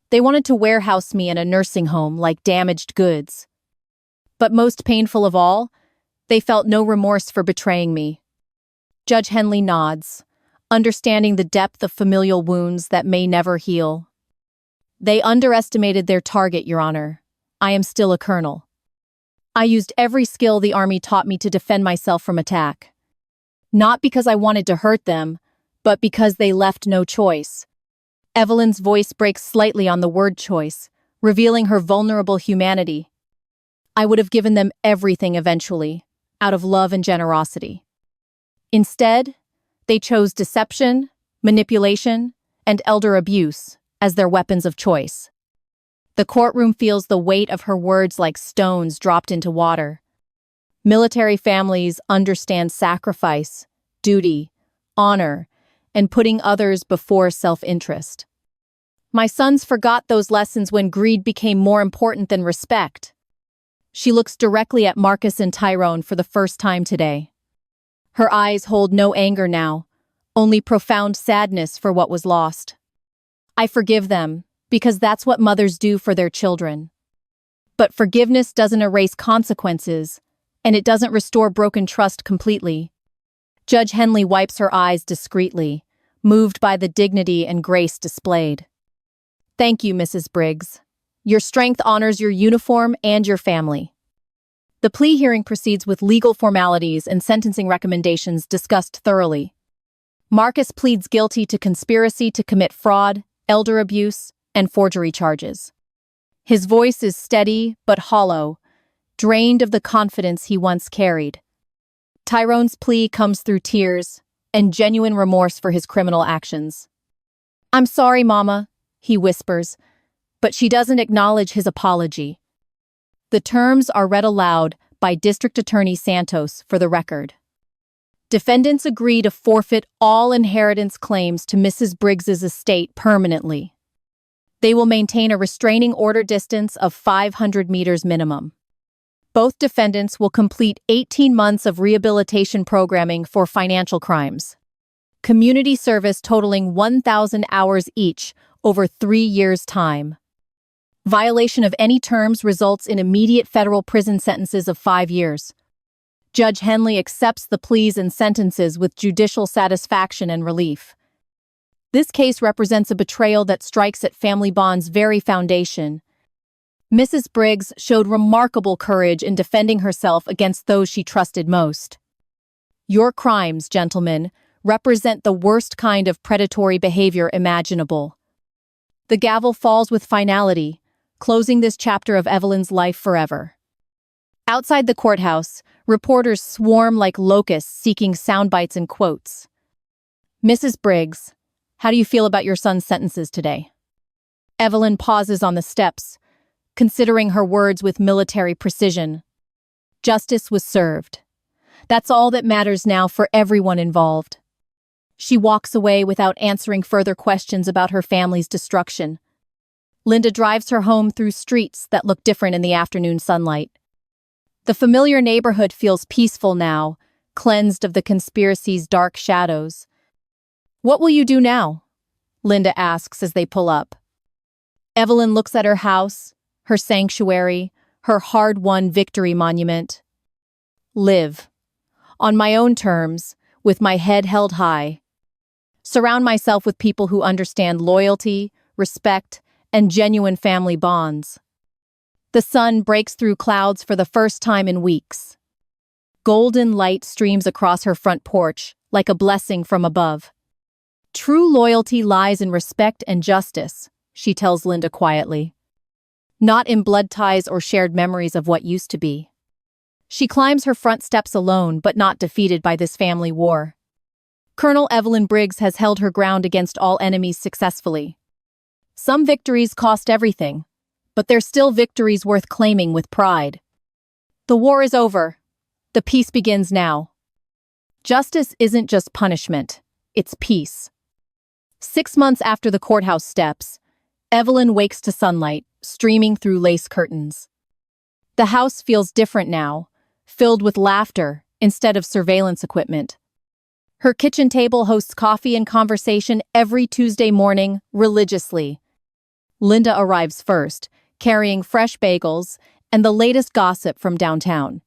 They wanted to warehouse me in a nursing home like damaged goods. But most painful of all, they felt no remorse for betraying me." Judge Henley nods, understanding the depth of familial wounds that may never heal. "They underestimated their target, Your Honor. I am still a colonel. I used every skill the Army taught me to defend myself from attack. Not because I wanted to hurt them, but because they left no choice." Evelyn's voice breaks slightly on the word choice, revealing her vulnerable humanity. "I would have given them everything eventually, out of love and generosity. Instead, they chose deception, manipulation, and elder abuse as their weapons of choice." The courtroom feels the weight of her words like stones dropped into water. Military families understand sacrifice, duty, honor, and putting others before self-interest. "My sons forgot those lessons when greed became more important than respect." She looks directly at Marcus and Tyrone for the first time today. Her eyes hold no anger now, only profound sadness for what was lost. "I forgive them, because that's what mothers do for their children. But forgiveness doesn't erase consequences, and it doesn't restore broken trust completely." Judge Henley wipes her eyes discreetly, moved by the dignity and grace displayed. "Thank you, Mrs. Briggs. Your strength honors your uniform and your family." The plea hearing proceeds with legal formalities and sentencing recommendations discussed thoroughly. Marcus pleads guilty to conspiracy to commit fraud, elder abuse, and forgery charges. His voice is steady but hollow, drained of the confidence he once carried. Tyrone's plea comes through tears and genuine remorse for his criminal actions. "I'm sorry, Mama," he whispers, but she doesn't acknowledge his apology. The terms are read aloud by District Attorney Santos for the record. Defendants agree to forfeit all inheritance claims to Mrs. Briggs's estate permanently. They will maintain a restraining order distance of 500 meters minimum. Both defendants will complete 18 months of rehabilitation programming for financial crimes. Community service totaling 1,000 hours each over 3 years' time. Violation of any terms results in immediate federal prison sentences of 5 years. Judge Henley accepts the pleas and sentences with judicial satisfaction and relief. This case represents a betrayal that strikes at family bond's very foundation. Mrs. Briggs showed remarkable courage in defending herself against those she trusted most. Your crimes, gentlemen, represent the worst kind of predatory behavior imaginable. The gavel falls with finality, closing this chapter of Evelyn's life forever. Outside the courthouse, reporters swarm like locusts seeking soundbites and quotes. "Mrs. Briggs, how do you feel about your son's sentences today?" Evelyn pauses on the steps, considering her words with military precision. Justice was served. That's all that matters now for everyone involved. She walks away without answering further questions about her family's destruction. Linda drives her home through streets that look different in the afternoon sunlight. The familiar neighborhood feels peaceful now, cleansed of the conspiracy's dark shadows. "What will you do now?" Linda asks as they pull up. Evelyn looks at her house, her sanctuary, her hard-won victory monument. "Live. On my own terms, with my head held high. Surround myself with people who understand loyalty, respect, and genuine family bonds." The sun breaks through clouds for the first time in weeks. Golden light streams across her front porch, like a blessing from above. "True loyalty lies in respect and justice," she tells Linda quietly. "Not in blood ties or shared memories of what used to be." She climbs her front steps alone, but not defeated by this family war. Colonel Evelyn Briggs has held her ground against all enemies successfully. Some victories cost everything, but they're still victories worth claiming with pride. The war is over. The peace begins now. Justice isn't just punishment, it's peace. 6 months after the courthouse steps, Evelyn wakes to sunlight, streaming through lace curtains. The house feels different now, filled with laughter instead of surveillance equipment. Her kitchen table hosts coffee and conversation every Tuesday morning, religiously. Linda arrives first, carrying fresh bagels and the latest gossip from downtown.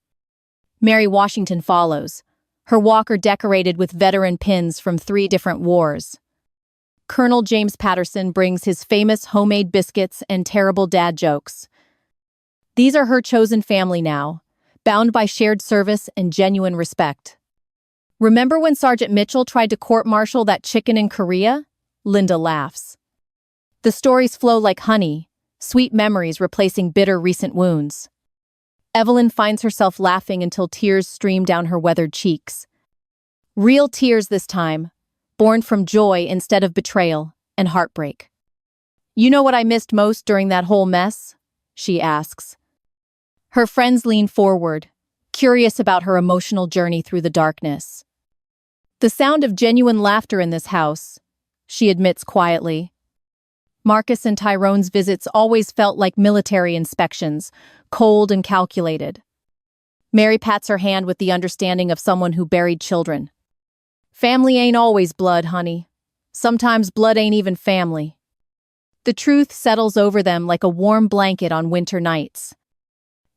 Mary Washington follows, her walker decorated with veteran pins from 3 different wars. Colonel James Patterson brings his famous homemade biscuits and terrible dad jokes. These are her chosen family now, bound by shared service and genuine respect. "Remember when Sergeant Mitchell tried to court-martial that chicken in Korea?" Linda laughs. The stories flow like honey, sweet memories replacing bitter recent wounds. Evelyn finds herself laughing until tears stream down her weathered cheeks. Real tears this time, born from joy instead of betrayal and heartbreak. "You know what I missed most during that whole mess?" she asks. Her friends lean forward, curious about her emotional journey through the darkness. "The sound of genuine laughter in this house," she admits quietly. Marcus and Tyrone's visits always felt like military inspections, cold and calculated. Mary pats her hand with the understanding of someone who buried children. "Family ain't always blood, honey. Sometimes blood ain't even family." The truth settles over them like a warm blanket on winter nights.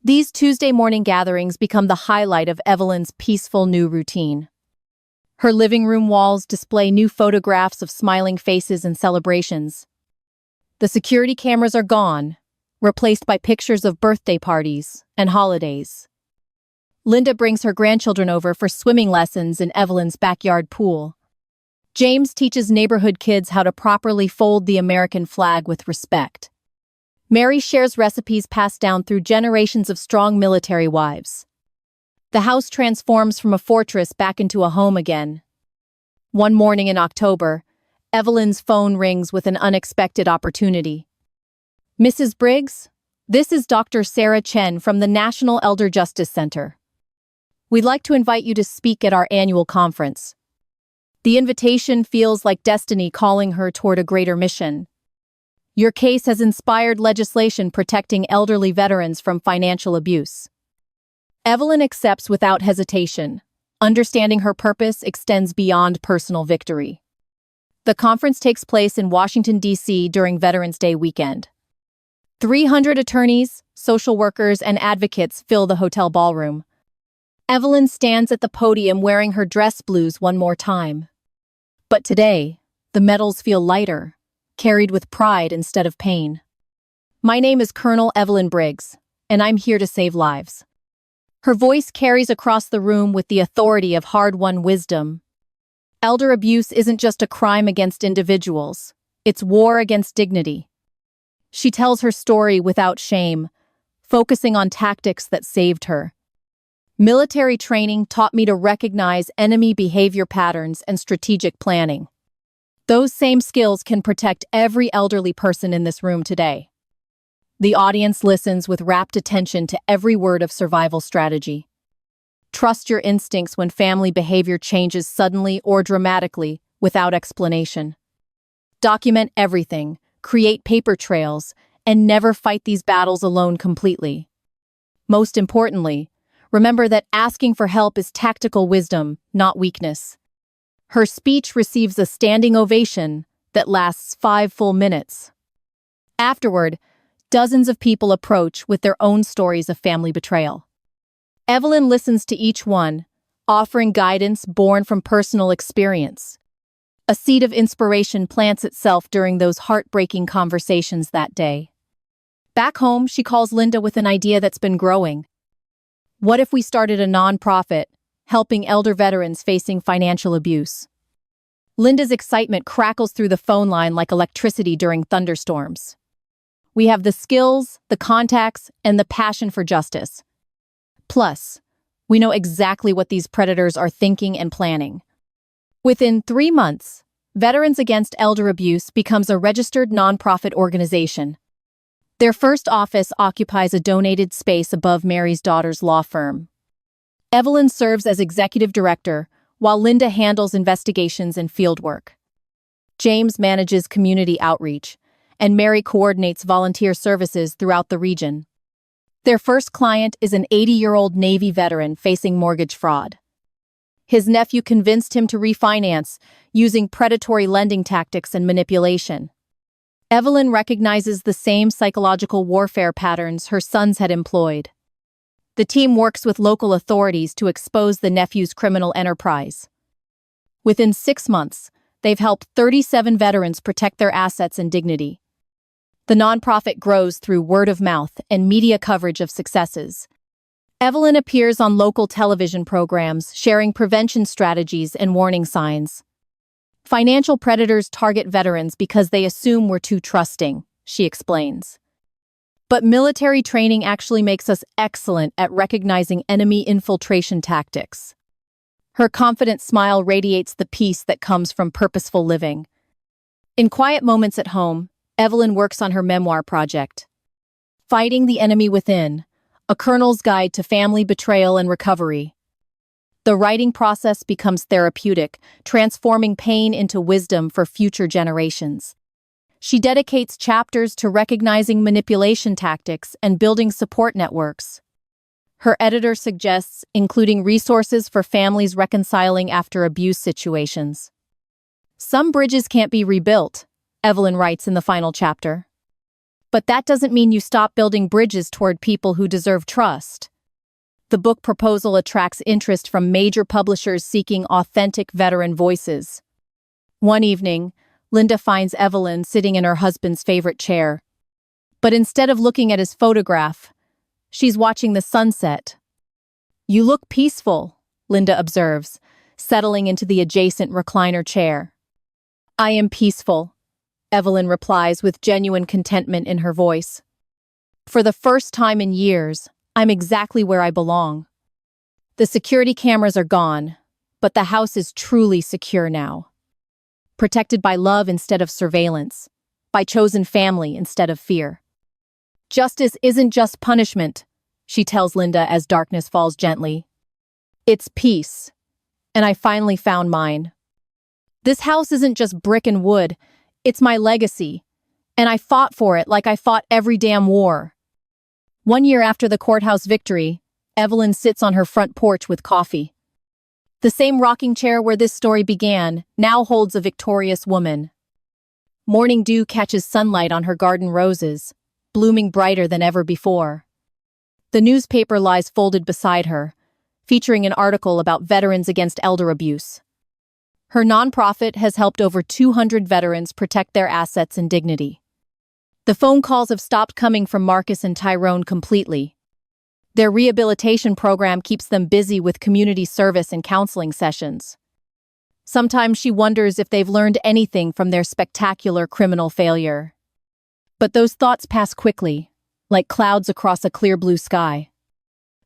These Tuesday morning gatherings become the highlight of Evelyn's peaceful new routine. Her living room walls display new photographs of smiling faces and celebrations. The security cameras are gone, replaced by pictures of birthday parties and holidays. Linda brings her grandchildren over for swimming lessons in Evelyn's backyard pool. James teaches neighborhood kids how to properly fold the American flag with respect. Mary shares recipes passed down through generations of strong military wives. The house transforms from a fortress back into a home again. One morning in October, Evelyn's phone rings with an unexpected opportunity. "Mrs. Briggs, this is Dr. Sarah Chen from the National Elder Justice Center. We'd like to invite you to speak at our annual conference." The invitation feels like destiny calling her toward a greater mission. "Your case has inspired legislation protecting elderly veterans from financial abuse." Evelyn accepts without hesitation, understanding her purpose extends beyond personal victory. The conference takes place in Washington, D.C. during Veterans Day weekend. 300 attorneys, social workers, and advocates fill the hotel ballroom. Evelyn stands at the podium wearing her dress blues one more time. But today, the medals feel lighter, carried with pride instead of pain. "My name is Colonel Evelyn Briggs, and I'm here to save lives." Her voice carries across the room with the authority of hard-won wisdom. Elder abuse isn't just a crime against individuals, it's war against dignity. She tells her story without shame, focusing on tactics that saved her. "Military training taught me to recognize enemy behavior patterns and strategic planning. Those same skills can protect every elderly person in this room today." The audience listens with rapt attention to every word of survival strategy. Trust your instincts when family behavior changes suddenly or dramatically without explanation. Document everything, create paper trails, and never fight these battles alone completely. Most importantly, Remember that asking for help is tactical wisdom, not weakness. Her speech receives a standing ovation that lasts 5 full minutes. Afterward, dozens of people approach with their own stories of family betrayal. Evelyn listens to each one, offering guidance born from personal experience. A seed of inspiration plants itself during those heartbreaking conversations that day. Back home, she calls Linda with an idea that's been growing. What if we started a nonprofit, helping elder veterans facing financial abuse? Linda's excitement crackles through the phone line like electricity during thunderstorms. We have the skills, the contacts, and the passion for justice. Plus, we know exactly what these predators are thinking and planning. Within 3 months, Veterans Against Elder Abuse becomes a registered nonprofit organization. Their first office occupies a donated space above Mary's daughter's law firm. Evelyn serves as executive director, while Linda handles investigations and fieldwork. James manages community outreach, and Mary coordinates volunteer services throughout the region. Their first client is an 80-year-old Navy veteran facing mortgage fraud. His nephew convinced him to refinance, using predatory lending tactics and manipulation. Evelyn recognizes the same psychological warfare patterns her sons had employed. The team works with local authorities to expose the nephew's criminal enterprise. Within 6 months, they've helped 37 veterans protect their assets and dignity. The nonprofit grows through word of mouth and media coverage of successes. Evelyn appears on local television programs, sharing prevention strategies and warning signs. Financial predators target veterans because they assume we're too trusting, she explains. But military training actually makes us excellent at recognizing enemy infiltration tactics. Her confident smile radiates the peace that comes from purposeful living. In quiet moments at home, Evelyn works on her memoir project. Fighting the Enemy Within, a colonel's guide to family betrayal and recovery. The writing process becomes therapeutic, transforming pain into wisdom for future generations. She dedicates chapters to recognizing manipulation tactics and building support networks. Her editor suggests including resources for families reconciling after abuse situations. Some bridges can't be rebuilt, Evelyn writes in the final chapter. But that doesn't mean you stop building bridges toward people who deserve trust. The book proposal attracts interest from major publishers seeking authentic veteran voices. One evening, Linda finds Evelyn sitting in her husband's favorite chair. But instead of looking at his photograph, she's watching the sunset. "You look peaceful," Linda observes, settling into the adjacent recliner chair. "I am peaceful," Evelyn replies with genuine contentment in her voice. "For the first time in years, I'm exactly where I belong." The security cameras are gone, but the house is truly secure now. Protected by love instead of surveillance, by chosen family instead of fear. "Justice isn't just punishment," she tells Linda as darkness falls gently. "It's peace, and I finally found mine. This house isn't just brick and wood, it's my legacy, and I fought for it like I fought every damn war." 1 year after the courthouse victory, Evelyn sits on her front porch with coffee. The same rocking chair where this story began now holds a victorious woman. Morning dew catches sunlight on her garden roses, blooming brighter than ever before. The newspaper lies folded beside her, featuring an article about Veterans Against Elder Abuse. Her nonprofit has helped over 200 veterans protect their assets and dignity. The phone calls have stopped coming from Marcus and Tyrone completely. Their rehabilitation program keeps them busy with community service and counseling sessions. Sometimes she wonders if they've learned anything from their spectacular criminal failure. But those thoughts pass quickly, like clouds across a clear blue sky.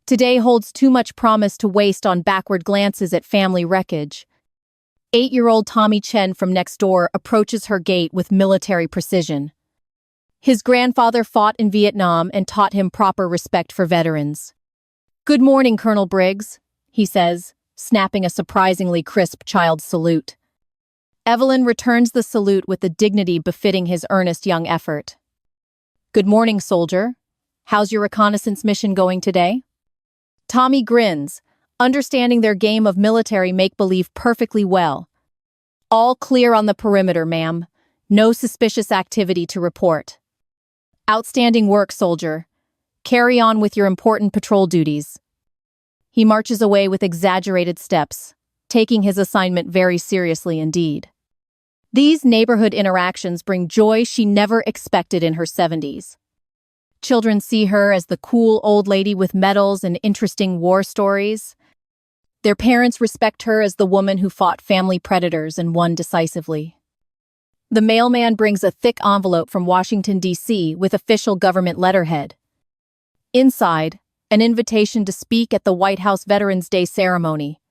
Today holds too much promise to waste on backward glances at family wreckage. 8-year-old Tommy Chen from next door approaches her gate with military precision. His grandfather fought in Vietnam and taught him proper respect for veterans. "Good morning, Colonel Briggs," he says, snapping a surprisingly crisp child's salute. Evelyn returns the salute with the dignity befitting his earnest young effort. "Good morning, soldier. How's your reconnaissance mission going today?" Tommy grins, understanding their game of military make-believe perfectly well. All clear on the perimeter, ma'am. No suspicious activity to report. Outstanding work, soldier. Carry on with your important patrol duties. He marches away with exaggerated steps, taking his assignment very seriously indeed. These neighborhood interactions bring joy she never expected in her 70s. Children see her as the cool old lady with medals and interesting war stories. Their parents respect her as the woman who fought family predators and won decisively. The mailman brings a thick envelope from Washington, D.C. with official government letterhead. Inside, an invitation to speak at the White House Veterans Day ceremony.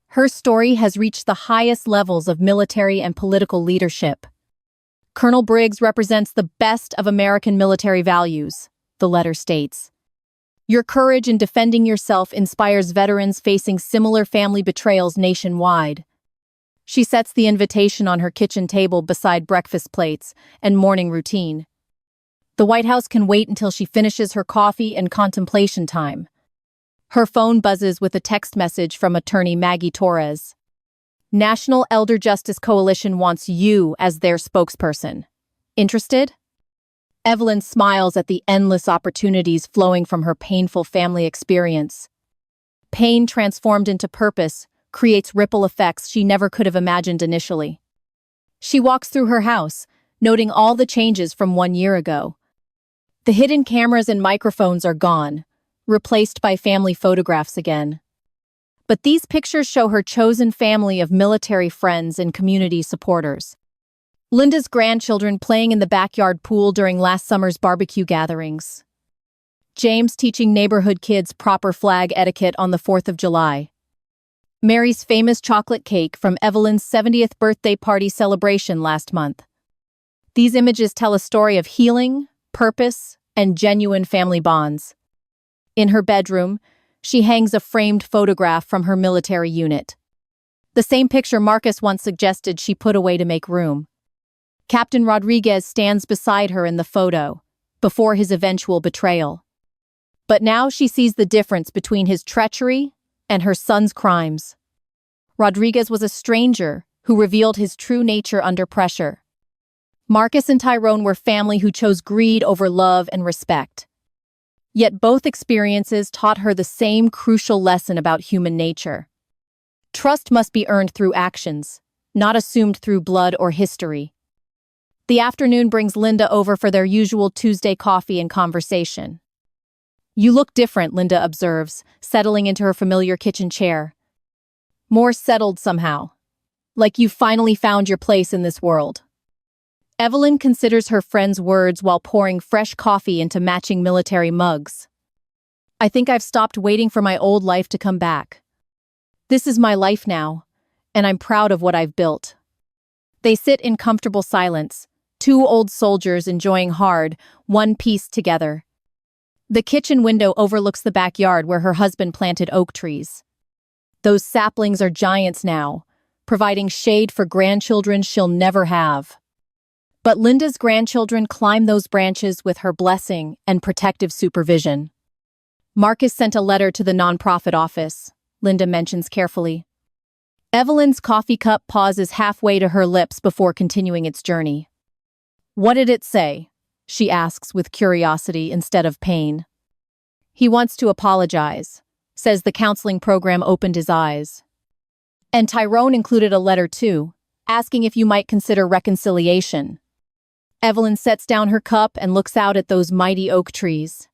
Her story has reached the highest levels of military and political leadership. Colonel Briggs represents the best of American military values, the letter states. Your courage in defending yourself inspires veterans facing similar family betrayals nationwide. She sets the invitation on her kitchen table beside breakfast plates and morning routine. The White House can wait until she finishes her coffee and contemplation time. Her phone buzzes with a text message from attorney Maggie Torres. National Elder Justice Coalition wants you as their spokesperson. Interested? Evelyn smiles at the endless opportunities flowing from her painful family experience. Pain transformed into purpose creates ripple effects she never could have imagined initially. She walks through her house, noting all the changes from 1 year ago. The hidden cameras and microphones are gone, replaced by family photographs again. But these pictures show her chosen family of military friends and community supporters. Linda's grandchildren playing in the backyard pool during last summer's barbecue gatherings. James teaching neighborhood kids proper flag etiquette on the 4th of July. Mary's famous chocolate cake from Evelyn's 70th birthday party celebration last month. These images tell a story of healing, purpose, and genuine family bonds. In her bedroom, she hangs a framed photograph from her military unit. The same picture Marcus once suggested she put away to make room. Captain Rodriguez stands beside her in the photo, before his eventual betrayal. But now she sees the difference between his treachery and her son's crimes. Rodriguez was a stranger who revealed his true nature under pressure. Marcus and Tyrone were family who chose greed over love and respect. Yet both experiences taught her the same crucial lesson about human nature. Trust must be earned through actions, not assumed through blood or history. The afternoon brings Linda over for their usual Tuesday coffee and conversation. You look different, Linda observes, settling into her familiar kitchen chair. More settled somehow. Like you've finally found your place in this world. Evelyn considers her friend's words while pouring fresh coffee into matching military mugs. I think I've stopped waiting for my old life to come back. This is my life now, and I'm proud of what I've built. They sit in comfortable silence, two old soldiers enjoying hard, one piece together. The kitchen window overlooks the backyard where her husband planted oak trees. Those saplings are giants now, providing shade for grandchildren she'll never have. But Linda's grandchildren climb those branches with her blessing and protective supervision. Marcus sent a letter to the nonprofit office, Linda mentions carefully. Evelyn's coffee cup pauses halfway to her lips before continuing its journey. What did it say? She asks with curiosity instead of pain. He wants to apologize, says the counseling program opened his eyes. And Tyrone included a letter too, asking if you might consider reconciliation. Evelyn sets down her cup and looks out at those mighty oak trees.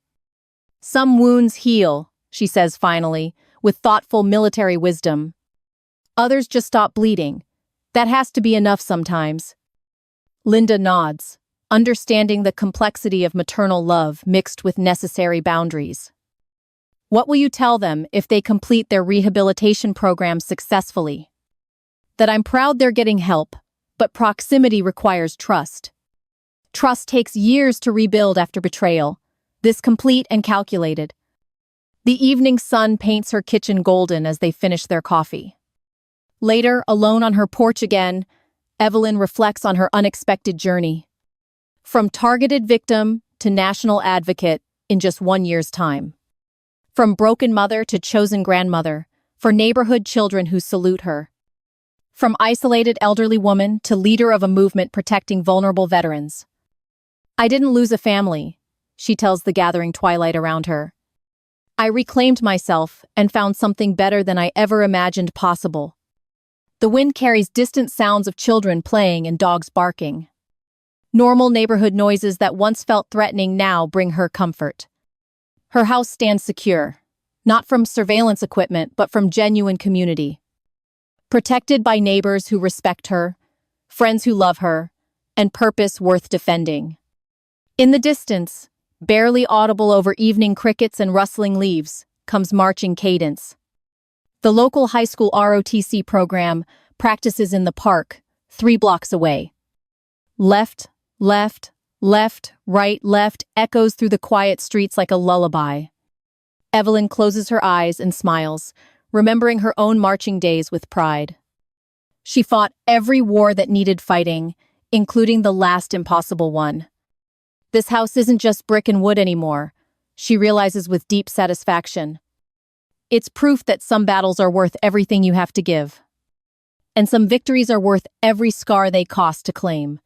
Some wounds heal, she says finally, with thoughtful military wisdom. Others just stop bleeding. That has to be enough sometimes. Linda nods, understanding the complexity of maternal love mixed with necessary boundaries. What will you tell them if they complete their rehabilitation program successfully? That I'm proud they're getting help, but proximity requires trust. Trust takes years to rebuild after betrayal, this complete and calculated. The evening sun paints her kitchen golden as they finish their coffee. Later, alone on her porch again, Evelyn reflects on her unexpected journey. From targeted victim to national advocate in just 1 year's time. From broken mother to chosen grandmother, for neighborhood children who salute her. From isolated elderly woman to leader of a movement protecting vulnerable veterans. I didn't lose a family, she tells the gathering twilight around her. I reclaimed myself and found something better than I ever imagined possible. The wind carries distant sounds of children playing and dogs barking. Normal neighborhood noises that once felt threatening now bring her comfort. Her house stands secure, not from surveillance equipment but from genuine community. Protected by neighbors who respect her, friends who love her, and purpose worth defending. In the distance, barely audible over evening crickets and rustling leaves, comes marching cadence. The local high school ROTC program practices in the park, 3 blocks away. Left, left, left, right, left echoes through the quiet streets like a lullaby. Evelyn closes her eyes and smiles, remembering her own marching days with pride. She fought every war that needed fighting, including the last impossible one. This house isn't just brick and wood anymore, she realizes with deep satisfaction. It's proof that some battles are worth everything you have to give. And some victories are worth every scar they cost to claim.